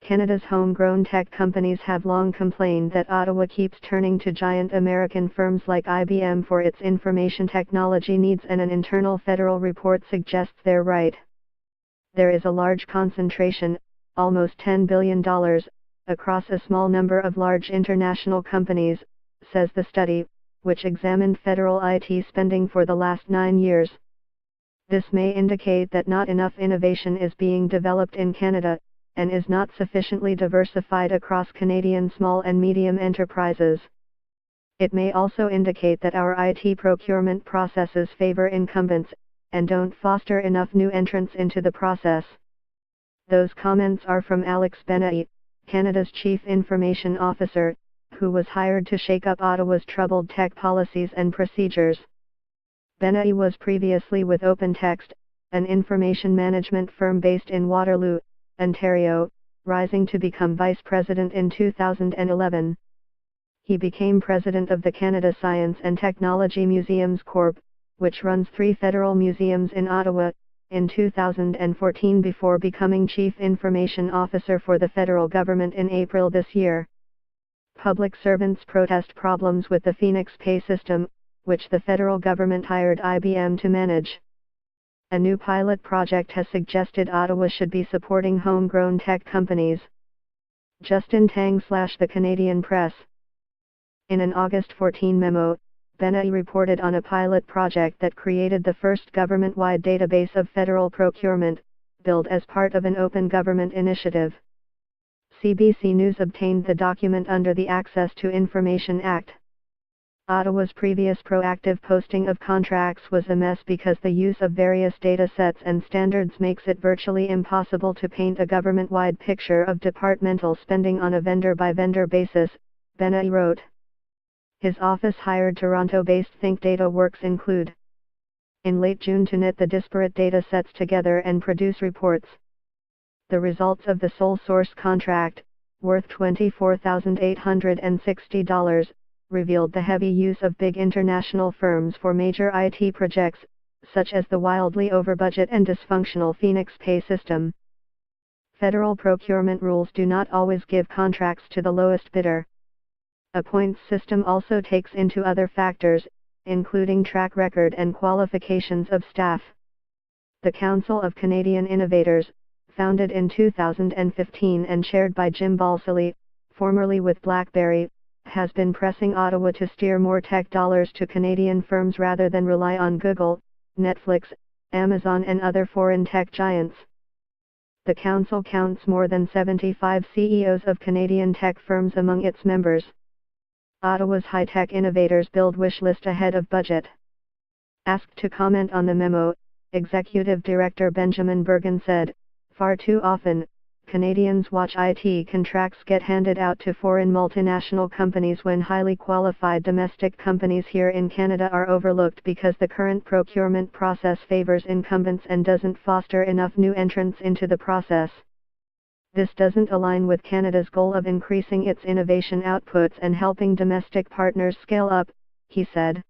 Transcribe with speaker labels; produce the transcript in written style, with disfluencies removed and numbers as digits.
Speaker 1: Canada's homegrown tech companies have long complained that Ottawa keeps turning to giant American firms like IBM for its information technology needs, and an internal federal report suggests they're right. There is a large concentration, almost $10 billion, across a small number of large international companies, says the study, which examined federal IT spending for the last 9 years. This may indicate that not enough innovation is being developed in Canada, and is not sufficiently diversified across Canadian small and medium enterprises. It may also indicate that our IT procurement processes favor incumbents, and don't foster enough new entrants into the process. Those comments are from Alex Benai, Canada's Chief Information Officer, who was hired to shake up Ottawa's troubled tech policies and procedures. Benai was previously with OpenText, an information management firm based in Waterloo, Ontario, rising to become vice president in 2011. He became president of the Canada Science and Technology Museums Corp., which runs 3 federal museums in Ottawa, in 2014 before becoming Chief Information Officer for the federal government in April this year. Public servants protest problems with the Phoenix pay system, which the federal government hired IBM to manage. A new pilot project has suggested Ottawa should be supporting homegrown tech companies. Justin Tang / the Canadian Press. In an August 14 memo, Benai reported on a pilot project that created the first government-wide database of federal procurement, billed as part of an open government initiative. CBC News obtained the document under the Access to Information Act. Ottawa's previous proactive posting of contracts was a mess because the use of various data sets and standards makes it virtually impossible to paint a government-wide picture of departmental spending on a vendor-by-vendor basis, Benai wrote. His office hired Toronto-based Think Data Works Include in late June to knit the disparate data sets together and produce reports. The results of the sole source contract, worth $24,860, revealed the heavy use of big international firms for major IT projects, such as the wildly over-budget and dysfunctional Phoenix pay system. Federal procurement rules do not always give contracts to the lowest bidder. A points system also takes into other factors, including track record and qualifications of staff. The Council of Canadian Innovators, founded in 2015 and chaired by Jim Balsillie, formerly with BlackBerry, has been pressing Ottawa to steer more tech dollars to Canadian firms rather than rely on Google, Netflix, Amazon and other foreign tech giants. The Council counts more than 75 CEOs of Canadian tech firms among its members. Ottawa's high-tech innovators build wish list ahead of budget. Asked to comment on the memo, Executive Director Benjamin Bergen said, "Far too often, Canadians watch IT contracts get handed out to foreign multinational companies when highly qualified domestic companies here in Canada are overlooked because the current procurement process favors incumbents and doesn't foster enough new entrants into the process. This doesn't align with Canada's goal of increasing its innovation outputs and helping domestic partners scale up," he said.